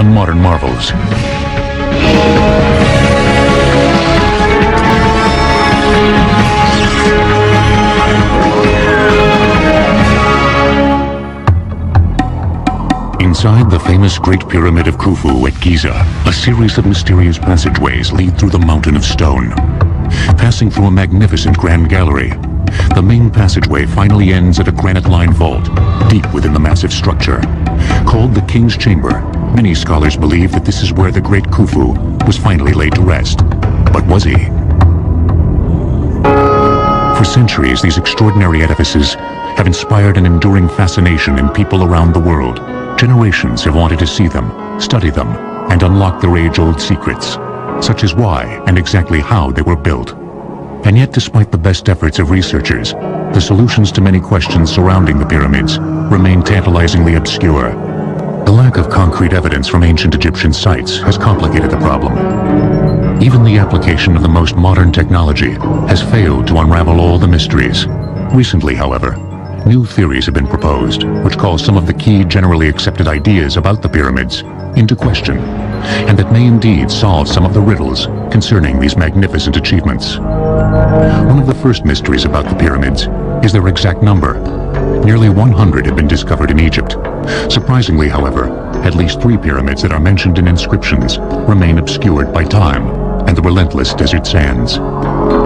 on Modern Marvels. Inside the famous Great Pyramid of Khufu at Giza, a series of mysterious passageways lead through the mountain of stone. Passing through a magnificent grand gallery, the main passageway finally ends at a granite-lined vault, deep within the massive structure. Called the King's Chamber, many scholars believe that this is where the great Khufu was finally laid to rest. But was he? For centuries, these extraordinary edifices have inspired an enduring fascination in people around the world. Generations have wanted to see them, study them, and unlock their age-old secrets, such as why and exactly how they were built. And yet, despite the best efforts of researchers, the solutions to many questions surrounding the pyramids remain tantalizingly obscure. The lack of concrete evidence from ancient Egyptian sites has complicated the problem. Even the application of the most modern technology has failed to unravel all the mysteries. Recently, however, new theories have been proposed, which call some of the key generally accepted ideas about the pyramids into question, and that may indeed solve some of the riddles concerning these magnificent achievements. One of the first mysteries about the pyramids is their exact number. Nearly 100 have been discovered in Egypt. Surprisingly, however, at least 3 pyramids that are mentioned in inscriptions remain obscured by time and the relentless desert sands.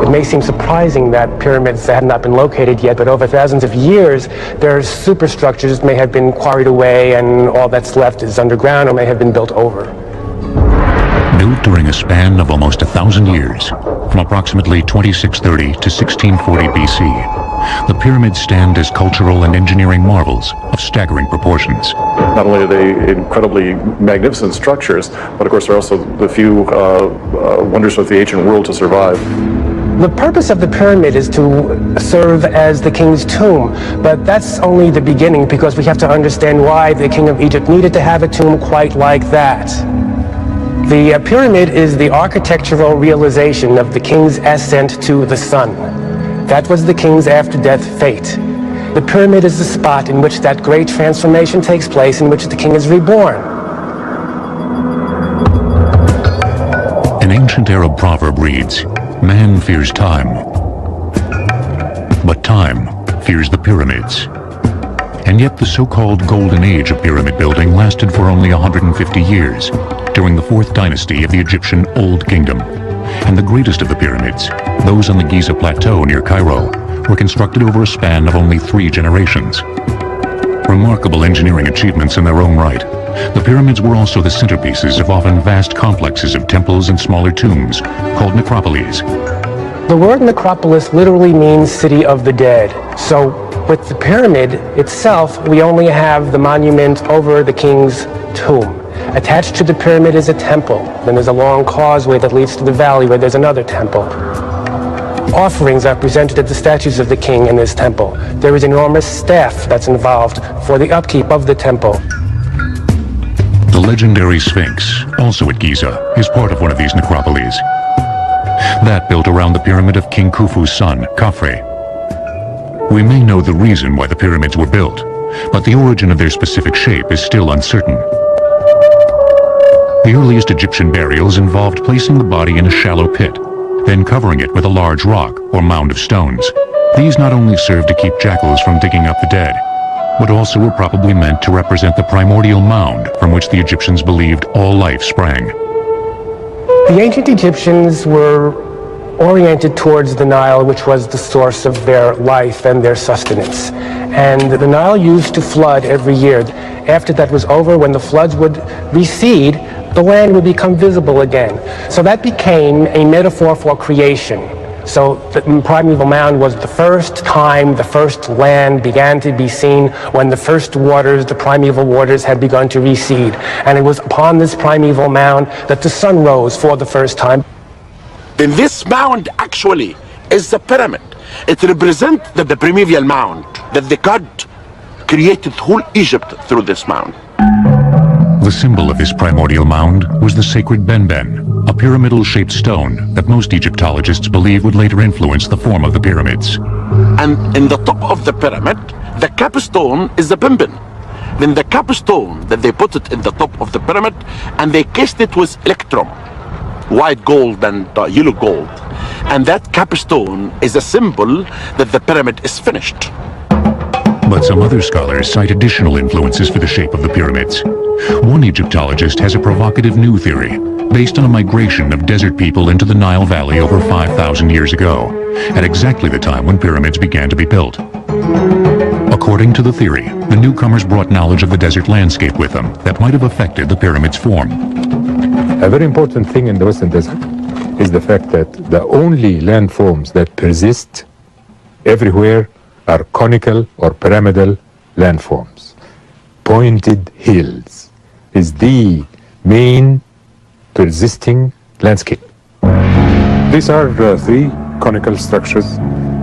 It may seem surprising that pyramids had not been located yet, but over thousands of years, their superstructures may have been quarried away and all that's left is underground or may have been built over. Built during a span of almost 1,000 years, from approximately 2630 to 1640 BC, the pyramids stand as cultural and engineering marvels of staggering proportions. Not only are they incredibly magnificent structures, but of course they're also the few wonders of the ancient world to survive. The purpose of the pyramid is to serve as the king's tomb, but that's only the beginning because we have to understand why the king of Egypt needed to have a tomb quite like that. The pyramid is the architectural realization of the king's ascent to the sun. That was the king's after-death fate. The pyramid is the spot in which that great transformation takes place, in which the king is reborn. An ancient Arab proverb reads, "Man fears time, but time fears the pyramids." And yet the so-called golden age of pyramid building lasted for only 150 years, during the 4th dynasty of the Egyptian Old Kingdom. And the greatest of the pyramids, those on the Giza Plateau near Cairo, were constructed over a span of only 3 generations. Remarkable engineering achievements in their own right, the pyramids were also the centerpieces of often vast complexes of temples and smaller tombs, called necropolis. The word necropolis literally means city of the dead. So with the pyramid itself, we only have the monument over the king's tomb. Attached to the pyramid is a temple. Then there's a long causeway that leads to the valley where there's another temple. Offerings are presented at the statues of the king in this temple. There is enormous staff that's involved for the upkeep of the temple. The legendary Sphinx, also at Giza, is part of one of these necropolis. That built around the pyramid of King Khufu's son, Khafre. We may know the reason why the pyramids were built, but the origin of their specific shape is still uncertain. The earliest Egyptian burials involved placing the body in a shallow pit, then covering it with a large rock or mound of stones. These not only served to keep jackals from digging up the dead, but also were probably meant to represent the primordial mound from which the Egyptians believed all life sprang. The ancient Egyptians were oriented towards the Nile, which was the source of their life and their sustenance. And the Nile used to flood every year. After that was over, when the floods would recede, the land would become visible again. So that became a metaphor for creation. So the primeval mound was the first time the first land began to be seen when the first waters, the primeval waters, had begun to recede. And it was upon this primeval mound that the sun rose for the first time. Then this mound actually is the pyramid. It represents the primeval mound, that the God created whole Egypt through this mound. The symbol of this primordial mound was the sacred benben, a pyramidal-shaped stone that most Egyptologists believe would later influence the form of the pyramids. And in the top of the pyramid, the capstone is the benben. Then the capstone, that they put it in the top of the pyramid, and they cased it with electrum, white gold and yellow gold. And that capstone is a symbol that the pyramid is finished. But some other scholars cite additional influences for the shape of the pyramids. One Egyptologist has a provocative new theory, based on a migration of desert people into the Nile Valley over 5,000 years ago, at exactly the time when pyramids began to be built. According to the theory, the newcomers brought knowledge of the desert landscape with them that might have affected the pyramid's form. A very important thing in the Western Desert is the fact that the only landforms that persist everywhere are conical or pyramidal landforms. Pointed hills is the main persisting landscape. These are three conical structures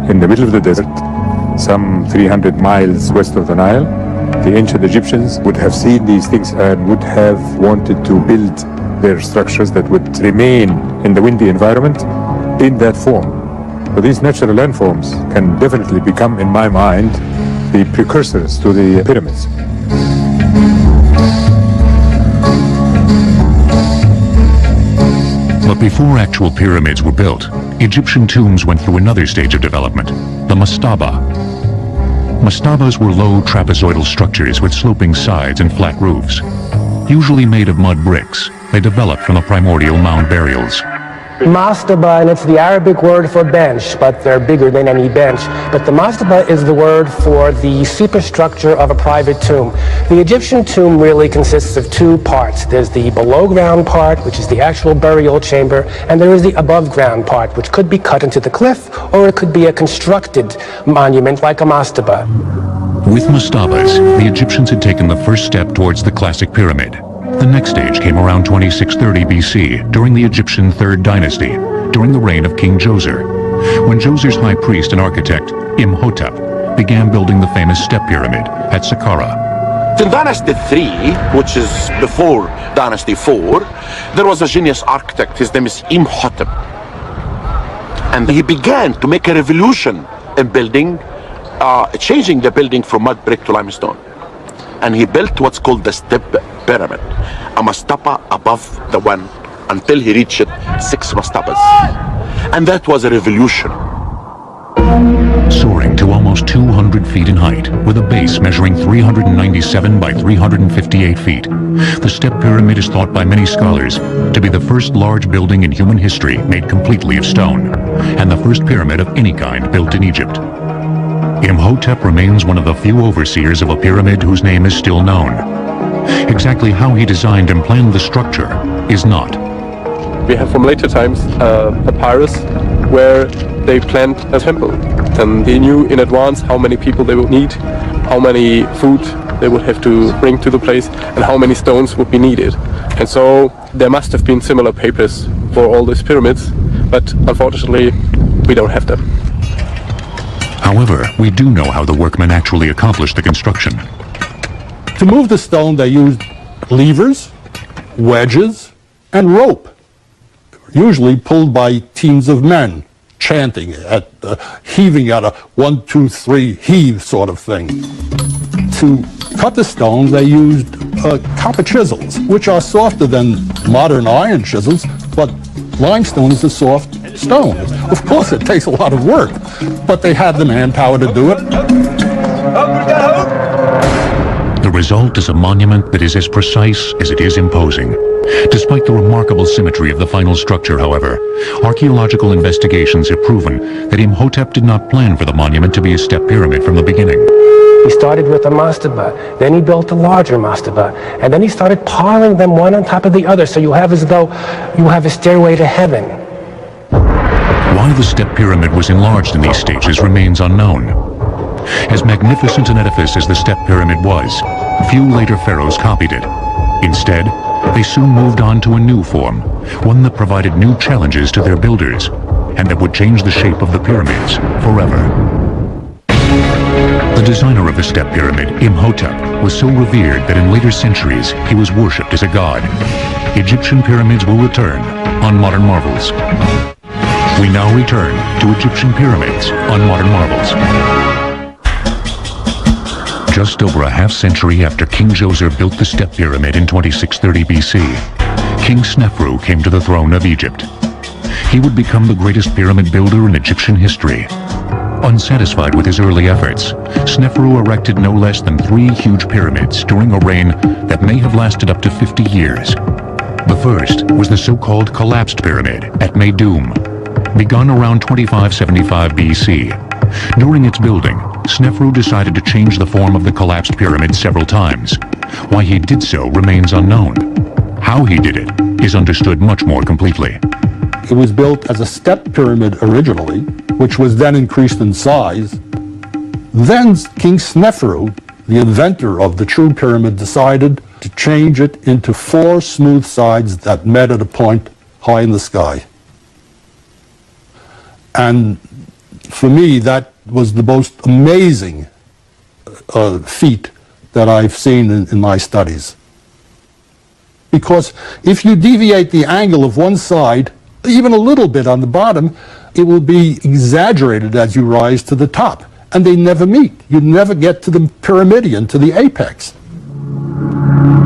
in the middle of the desert, some 300 miles west of the Nile. The ancient Egyptians would have seen these things and would have wanted to build their structures that would remain in the windy environment in that form. So these natural landforms can definitely become, in my mind, the precursors to the pyramids. But before actual pyramids were built, Egyptian tombs went through another stage of development, the mastaba. Mastabas were low trapezoidal structures with sloping sides and flat roofs. Usually made of mud bricks, they developed from the primordial mound burials. Mastaba, and it's the Arabic word for bench, but they're bigger than any bench. But the mastaba is the word for the superstructure of a private tomb. The Egyptian tomb really consists of two parts. There's the below ground part, which is the actual burial chamber, and there is the above ground part, which could be cut into the cliff, or it could be a constructed monument like a mastaba. With mastabas, the Egyptians had taken the first step towards the classic pyramid. The next stage came around 2630 BC, during the Egyptian Third Dynasty, during the reign of King Djoser, when Djoser's high priest and architect, Imhotep, began building the famous step pyramid at Saqqara. In Dynasty 3, which is before Dynasty 4, there was a genius architect. His name is Imhotep. And he began to make a revolution in building, changing the building from mud brick to limestone. And he built what's called the step pyramid, a mastaba above the one, until he reached 6 mastabas. And that was a revolution. Soaring to almost 200 feet in height, with a base measuring 397 by 358 feet, the step pyramid is thought by many scholars to be the first large building in human history made completely of stone, and the first pyramid of any kind built in Egypt. Imhotep remains one of the few overseers of a pyramid whose name is still known. Exactly how he designed and planned the structure is not. We have from later times a papyrus where they planned a temple, and they knew in advance how many people they would need, how many food they would have to bring to the place, and how many stones would be needed. And so there must have been similar papers for all these pyramids, but unfortunately we don't have them. However, we do know how the workmen actually accomplished the construction. To move the stone, they used levers, wedges, and rope, usually pulled by teams of men, chanting, heaving at a 1, 2, 3 heave sort of thing. To cut the stones, they used copper chisels, which are softer than modern iron chisels, but limestone is a soft stone. Of course, it takes a lot of work, but they had the manpower to do it. The result is a monument that is as precise as it is imposing. Despite the remarkable symmetry of the final structure, however, archaeological investigations have proven that Imhotep did not plan for the monument to be a step pyramid from the beginning. He started with a mastaba, then he built a larger mastaba, and then he started piling them one on top of the other, so you have as though you have a stairway to heaven. Why the step pyramid was enlarged in these stages remains unknown. As magnificent an edifice as the step pyramid was, few later pharaohs copied it. Instead, they soon moved on to a new form, one that provided new challenges to their builders, and that would change the shape of the pyramids forever. The designer of the step pyramid, Imhotep, was so revered that in later centuries he was worshipped as a god. Egyptian pyramids will return on Modern Marvels. We now return to Egyptian pyramids on Modern Marvels. just over a half-century after King Djoser built the Step Pyramid in 2630 BC, King Snefru came to the throne of Egypt. He would become the greatest pyramid builder in Egyptian history. Unsatisfied with his early efforts, Snefru erected no less than 3 huge pyramids during a reign that may have lasted up to 50 years. The first was the so-called collapsed pyramid at Meidum, begun around 2575 BC. During its building, Snefru decided to change the form of the collapsed pyramid several times. Why he did so remains unknown. How he did it is understood much more completely. It was built as a step pyramid originally, which was then increased in size. Then King Snefru, the inventor of the true pyramid, decided to change it into 4 smooth sides that met at a point high in the sky. And for me, that was the most amazing feat that I've seen in my studies. Because if you deviate the angle of one side, even a little bit on the bottom, it will be exaggerated as you rise to the top. And they never meet. You never get to the pyramidion, to the apex.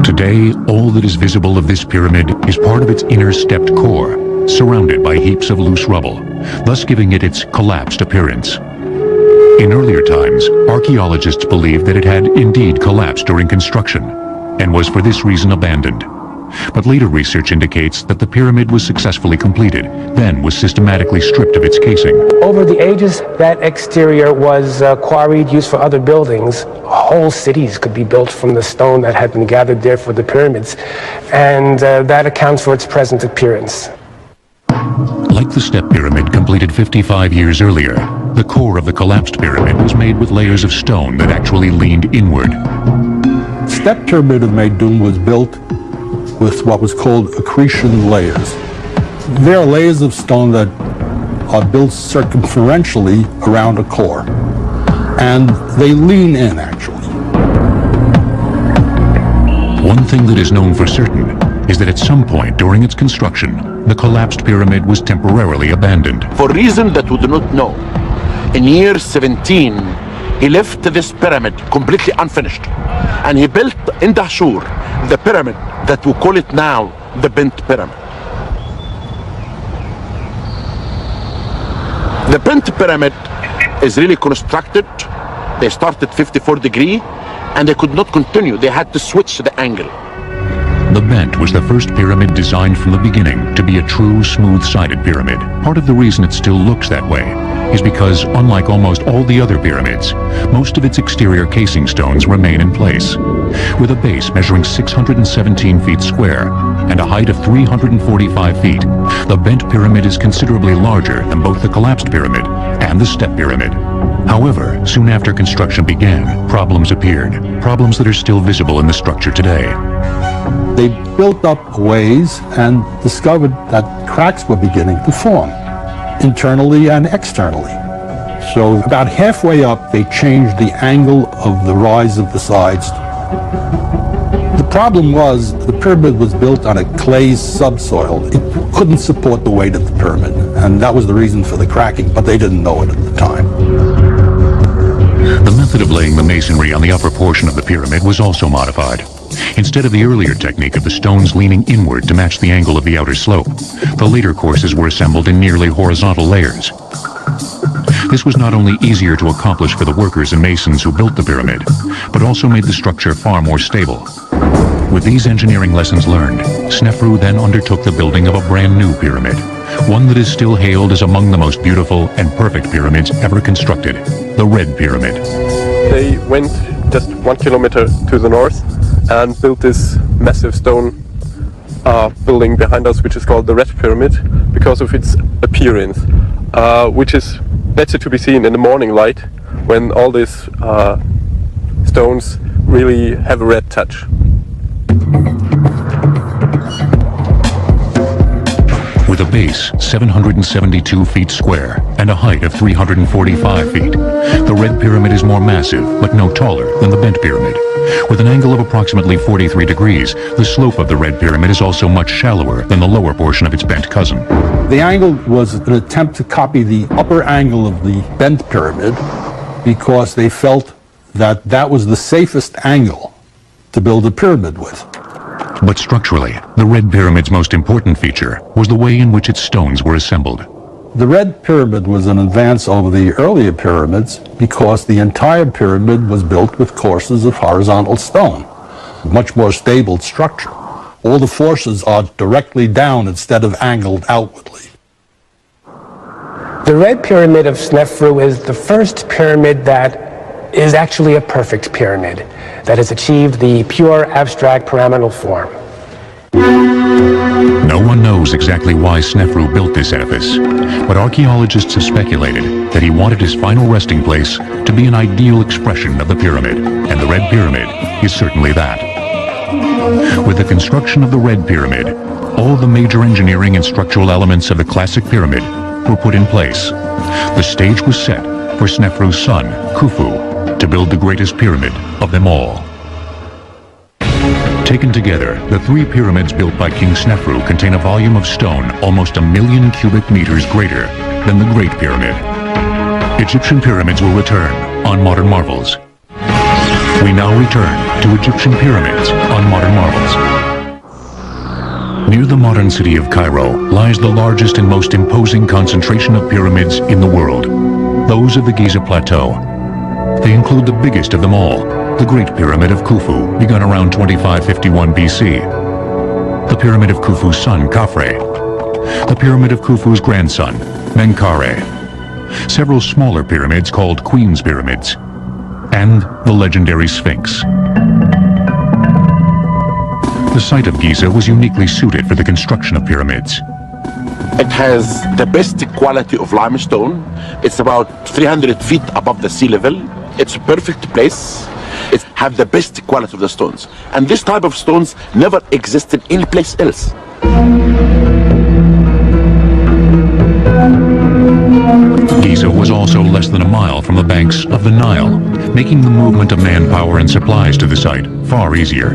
Today, all that is visible of this pyramid is part of its inner stepped core, surrounded by heaps of loose rubble, thus giving it its collapsed appearance. In earlier times, archaeologists believed that it had indeed collapsed during construction, and was for this reason abandoned. But later research indicates that the pyramid was successfully completed, then was systematically stripped of its casing. Over the ages, that exterior was quarried, used for other buildings. Whole cities could be built from the stone that had been gathered there for the pyramids, and that accounts for its present appearance. Like the Step Pyramid completed 55 years earlier, the core of the collapsed pyramid was made with layers of stone that actually leaned inward. Step pyramid of Meidum was built with what was called accretion layers. They are layers of stone that are built circumferentially around a core, and they lean in, actually. One thing that is known for certain is that at some point during its construction, the collapsed pyramid was temporarily abandoned. For reason that we do not know, in year 17, he left this pyramid completely unfinished, and he built in Dahshur the pyramid that we call it now the Bent Pyramid. The Bent Pyramid is really constructed. They started 54 degree and they could not continue. They had to switch the angle. The Bent was the first pyramid designed from the beginning to be a true smooth-sided pyramid. Part of the reason it still looks that way is because, unlike almost all the other pyramids, most of its exterior casing stones remain in place. With a base measuring 617 feet square and a height of 345 feet, the Bent Pyramid is considerably larger than both the collapsed pyramid and the Step Pyramid. However, soon after construction began, problems appeared, problems that are still visible in the structure today. They built up a ways and discovered that cracks were beginning to form, internally and externally. So about halfway up, they changed the angle of the rise of the sides. The problem was the pyramid was built on a clay subsoil. It couldn't support the weight of the pyramid, and that was the reason for the cracking, but they didn't know it at the time. The method of laying the masonry on the upper portion of the pyramid was also modified. Instead of the earlier technique of the stones leaning inward to match the angle of the outer slope, the later courses were assembled in nearly horizontal layers. This was not only easier to accomplish for the workers and masons who built the pyramid, but also made the structure far more stable. With these engineering lessons learned, Snefru then undertook the building of a brand new pyramid, one that is still hailed as among the most beautiful and perfect pyramids ever constructed, the Red Pyramid. They went just 1 kilometer to the north and built this massive stone building behind us, which is called the Red Pyramid, because of its appearance, which is better to be seen in the morning light when all these stones really have a red touch. With a base 772 feet square and a height of 345 feet, the Red Pyramid is more massive but no taller than the Bent Pyramid. With an angle of approximately 43 degrees, the slope of the Red Pyramid is also much shallower than the lower portion of its bent cousin. The angle was an attempt to copy the upper angle of the Bent Pyramid because they felt that that was the safest angle to build a pyramid with. But structurally, the Red Pyramid's most important feature was the way in which its stones were assembled. The Red Pyramid was an advance over the earlier pyramids because the entire pyramid was built with courses of horizontal stone, much more stable structure. All the forces are directly down instead of angled outwardly. The Red Pyramid of Snefru is the first pyramid that is actually a perfect pyramid, that has achieved the pure abstract pyramidal form. No one knows exactly why Snefru built this edifice, but archaeologists have speculated that he wanted his final resting place to be an ideal expression of the pyramid, and the Red Pyramid is certainly that. With the construction of the Red Pyramid, all the major engineering and structural elements of the classic pyramid were put in place. The stage was set for Snefru's son, Khufu, to build the greatest pyramid of them all. Taken together, the three pyramids built by King Snefru contain a volume of stone almost 1 million cubic meters greater than the Great Pyramid. Egyptian pyramids will return on Modern Marvels. We now return to Egyptian pyramids on Modern Marvels. Near the modern city of Cairo lies the largest and most imposing concentration of pyramids in the world, those of the Giza Plateau. They include the biggest of them all, the Great Pyramid of Khufu, begun around 2551 BC, the Pyramid of Khufu's son, Khafre, the Pyramid of Khufu's grandson, Menkaure, several smaller pyramids called Queen's Pyramids, and the legendary Sphinx. The site of Giza was uniquely suited for the construction of pyramids. It has the best quality of limestone. It's about 300 feet above the sea level. It's a perfect place. It have the best quality of the stones. And this type of stones never existed any place else. Giza was also less than a mile from the banks of the Nile, making the movement of manpower and supplies to the site far easier.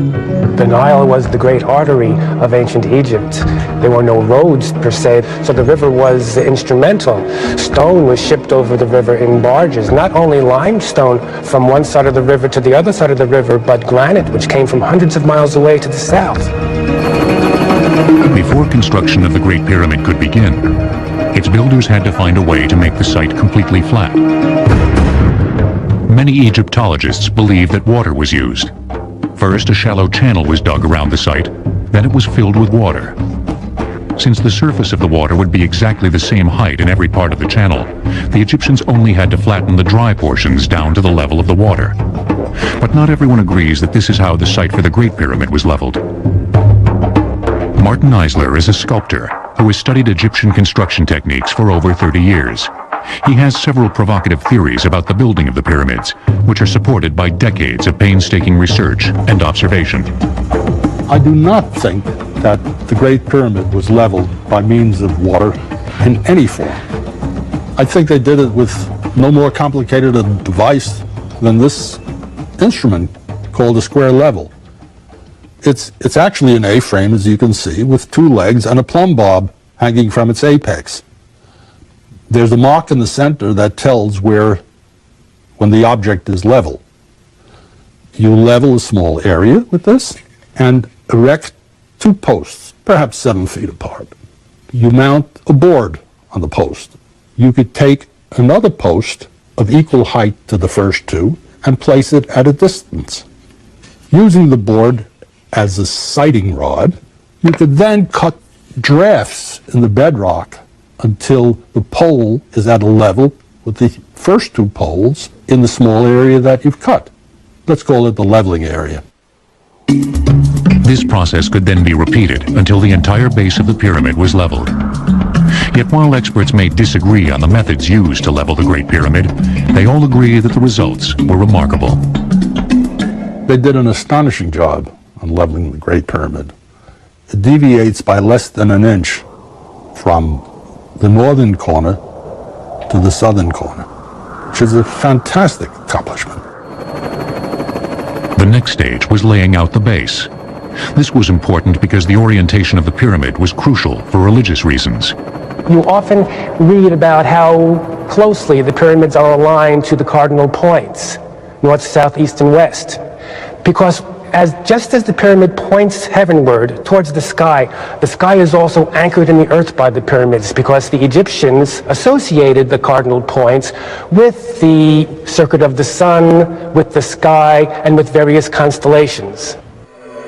The Nile was the great artery of ancient Egypt. There were no roads per se, so the river was instrumental. Stone was shipped over the river in barges, not only limestone from one side of the river to the other side of the river, but granite, which came from hundreds of miles away to the south. Before construction of the Great Pyramid could begin, its builders had to find a way to make the site completely flat. Many Egyptologists believe that water was used. First, a shallow channel was dug around the site, then it was filled with water. Since the surface of the water would be exactly the same height in every part of the channel, the Egyptians only had to flatten the dry portions down to the level of the water. But not everyone agrees that this is how the site for the Great Pyramid was leveled. Martin Eisler is a sculptor who has studied Egyptian construction techniques for over 30 years. He has several provocative theories about the building of the pyramids, which are supported by decades of painstaking research and observation. I do not think that the Great Pyramid was leveled by means of water in any form. I think they did it with no more complicated a device than this instrument called a square level. It's actually an A-frame, as you can see, with two legs and a plumb bob hanging from its apex. There's a mark in the center that tells when the object is level. You level a small area with this and erect two posts, perhaps 7 feet apart. You mount a board on the post. You could take another post of equal height to the first two and place it at a distance. Using the board as a sighting rod, you could then cut drafts in the bedrock until the pole is at a level with the first two poles in the small area that you've cut. Let's call it the leveling area. This process could then be repeated until the entire base of the pyramid was leveled. Yet while experts may disagree on the methods used to level the Great Pyramid, they all agree that the results were remarkable. They did an astonishing job on leveling the Great Pyramid. It deviates by less than an inch from the northern corner to the southern corner, which is a fantastic accomplishment. The next stage was laying out the base. This was important because the orientation of the pyramid was crucial for religious reasons. You often read about how closely the pyramids are aligned to the cardinal points. north, south, east, and west. Because just as the pyramid points heavenward towards the sky is also anchored in the earth by the pyramids, because the Egyptians associated the cardinal points with the circuit of the sun, with the sky, and with various constellations.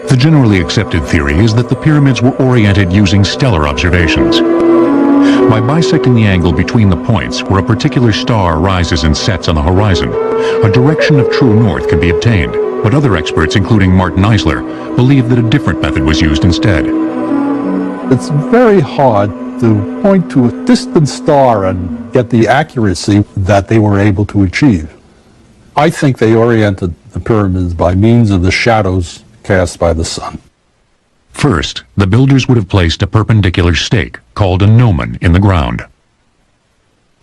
The generally accepted theory is that the pyramids were oriented using stellar observations. By bisecting the angle between the points where a particular star rises and sets on the horizon, a direction of true north can be obtained. But other experts, including Martin Eisler, believe that a different method was used instead. It's very hard to point to a distant star and get the accuracy that they were able to achieve. I think they oriented the pyramids by means of the shadows cast by the sun. First, the builders would have placed a perpendicular stake, called a gnomon, in the ground.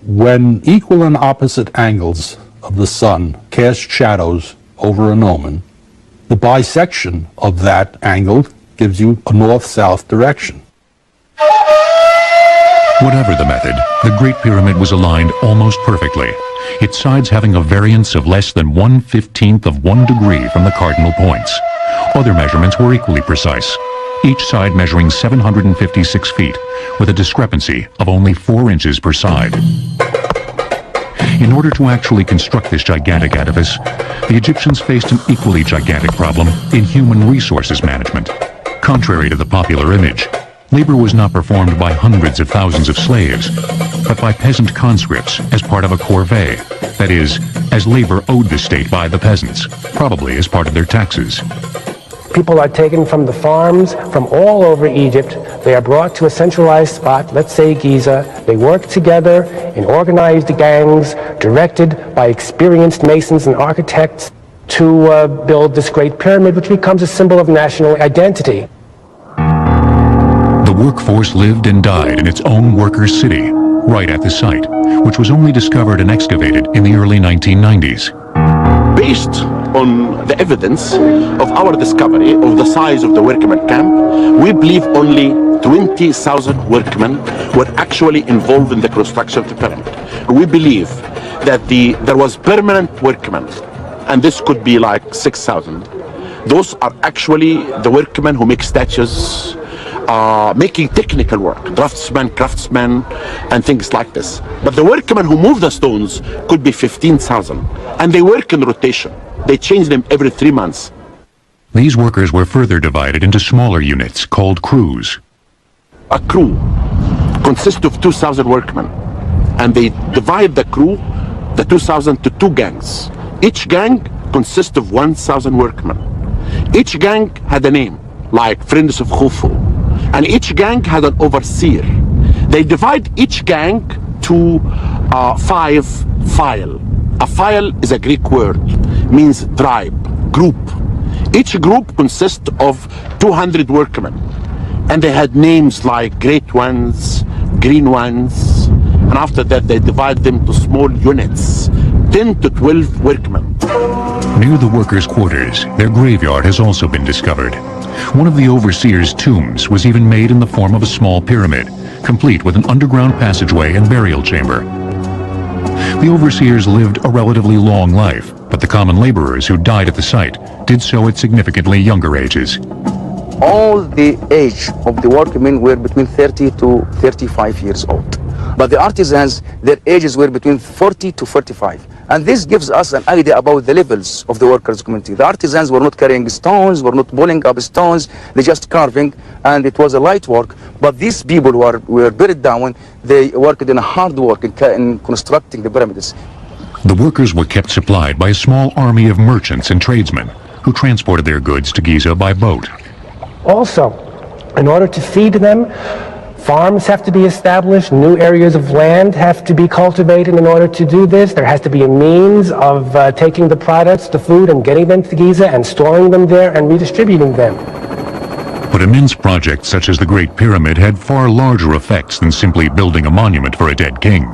When equal and opposite angles of the sun cast shadows over a gnomon, the bisection of that angle gives you a north-south direction. Whatever the method, the Great Pyramid was aligned almost perfectly, its sides having a variance of less than 1/15 of 1 degree from the cardinal points. Other measurements were equally precise, each side measuring 756 feet, with a discrepancy of only 4 inches per side. In order to actually construct this gigantic edifice, the Egyptians faced an equally gigantic problem in human resources management. Contrary to the popular image, labor was not performed by hundreds of thousands of slaves, but by peasant conscripts as part of a corvée, that is, as labor owed the state by the peasants, probably as part of their taxes. People are taken from the farms from all over Egypt. They are brought to a centralized spot, let's say Giza. They work together in organized gangs, directed by experienced masons and architects to build this great pyramid, which becomes a symbol of national identity. The workforce lived and died in its own workers' city, right at the site, which was only discovered and excavated in the early 1990s. Based on the evidence of our discovery of the size of the workmen camp, we believe only 20,000 workmen were actually involved in the construction of the pyramid. We believe that there was permanent workmen, and this could be like 6,000. Those are actually the workmen who make statues, making technical work, draftsmen, craftsmen, and things like this. But the workmen who move the stones could be 15,000, and they work in rotation. They change them every 3 months. These workers were further divided into smaller units called crews. A crew consists of 2,000 workmen, and they divide the crew, the 2,000, to 2 gangs. Each gang consists of 1,000 workmen. Each gang had a name, like Friends of Khufu, and each gang had an overseer. They divide each gang to 5 file. A file is a Greek word, means tribe, group. Each group consists of 200 workmen, and they had names like Great Ones, Green Ones, and after that they divide them to small units, 10 to 12 workmen. Near the workers' quarters, their graveyard has also been discovered. One of the overseers' tombs was even made in the form of a small pyramid, complete with an underground passageway and burial chamber. The overseers lived a relatively long life, but the common laborers who died at the site did so at significantly younger ages. All the age of the workmen were between 30 to 35 years old. But the artisans, their ages were between 40 to 45. And this gives us an idea about the levels of the workers' community. The artisans were not carrying stones, were not pulling up stones, they just carving, and it was a light work. But these people who were buried down, they worked in a hard work in constructing the pyramids. The workers were kept supplied by a small army of merchants and tradesmen who transported their goods to Giza by boat. Also, in order to feed them, farms have to be established, new areas of land have to be cultivated. In order to do this, there has to be a means of taking the products, the food, and getting them to Giza and storing them there and redistributing them. But immense projects such as the Great Pyramid had far larger effects than simply building a monument for a dead king.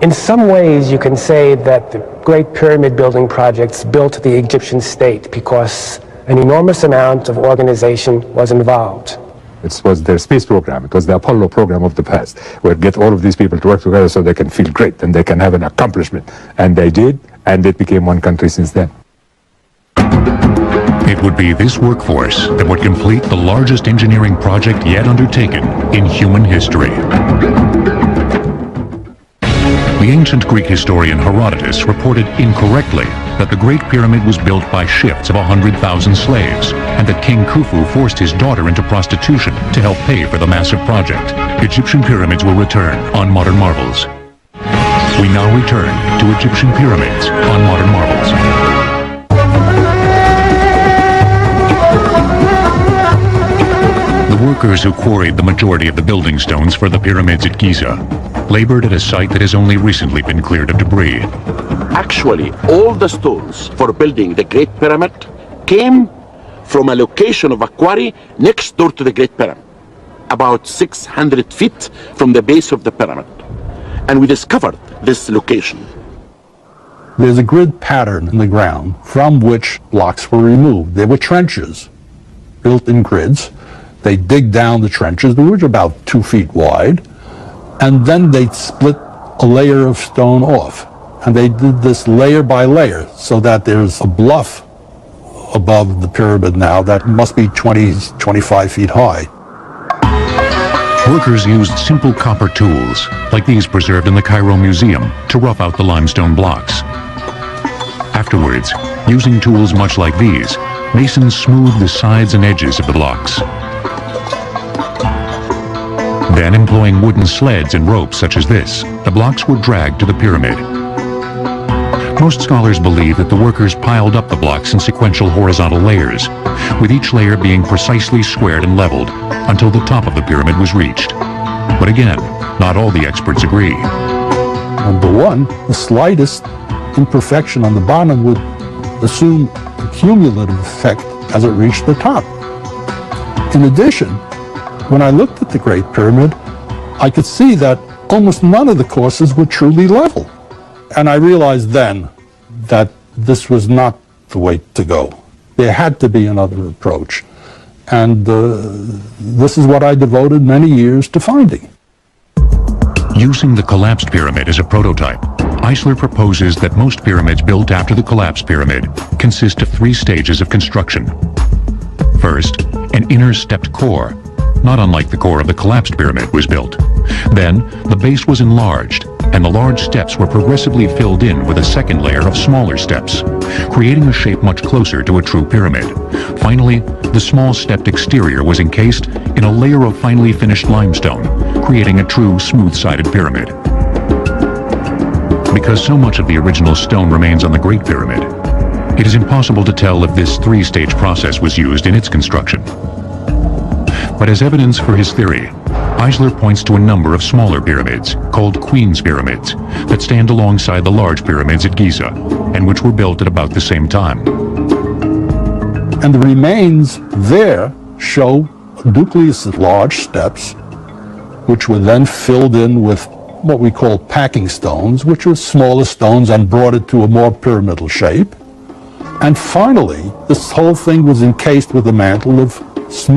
In some ways, you can say that the Great Pyramid building projects built the Egyptian state because an enormous amount of organization was involved. It was their space program. It was the Apollo program of the past, where get all of these people to work together so they can feel great and they can have an accomplishment. And they did, and it became one country since then. It would be this workforce that would complete the largest engineering project yet undertaken in human history. The ancient Greek historian Herodotus reported incorrectly that the Great Pyramid was built by shifts of 100,000 slaves, and that King Khufu forced his daughter into prostitution to help pay for the massive project. Egyptian pyramids will return on Modern Marvels. We now return to Egyptian pyramids on Modern Marvels. The workers who quarried the majority of the building stones for the pyramids at Giza labored at a site that has only recently been cleared of debris. Actually, all the stones for building the Great Pyramid came from a location of a quarry next door to the Great Pyramid, about 600 feet from the base of the pyramid. And we discovered this location. There's a grid pattern in the ground from which blocks were removed. There were trenches built in grids. They dig down the trenches, which are about 2 feet wide, and then they'd split a layer of stone off. And they did this layer by layer so that there's a bluff above the pyramid now that must be 20, 25 feet high. Workers used simple copper tools, like these preserved in the Cairo Museum, to rough out the limestone blocks. Afterwards, using tools much like these, masons smoothed the sides and edges of the blocks. Then, employing wooden sleds and ropes such as this, the blocks were dragged to the pyramid. Most scholars believe that the workers piled up the blocks in sequential horizontal layers, with each layer being precisely squared and leveled until the top of the pyramid was reached. But again, not all the experts agree. Number one, the slightest imperfection on the bottom would assume a cumulative effect as it reached the top. In addition, when I looked at the Great Pyramid, I could see that almost none of the courses were truly level. And I realized then that this was not the way to go. There had to be another approach. And this is what I devoted many years to finding. Using the collapsed pyramid as a prototype, Eisler proposes that most pyramids built after the collapsed pyramid consist of 3 stages of construction. First, an inner stepped core, not unlike the core of the collapsed pyramid, was built. Then, the base was enlarged, and the large steps were progressively filled in with a second layer of smaller steps, creating a shape much closer to a true pyramid. Finally, the small stepped exterior was encased in a layer of finely finished limestone, creating a true smooth-sided pyramid. Because so much of the original stone remains on the Great Pyramid, it is impossible to tell if this 3-stage process was used in its construction. But as evidence for his theory, Eisler points to a number of smaller pyramids, called Queen's Pyramids, that stand alongside the large pyramids at Giza, and which were built at about the same time. And the remains there show a nucleus of large steps, which were then filled in with what we call packing stones, which were smaller stones and brought it to a more pyramidal shape. And finally, this whole thing was encased with a mantle of smooth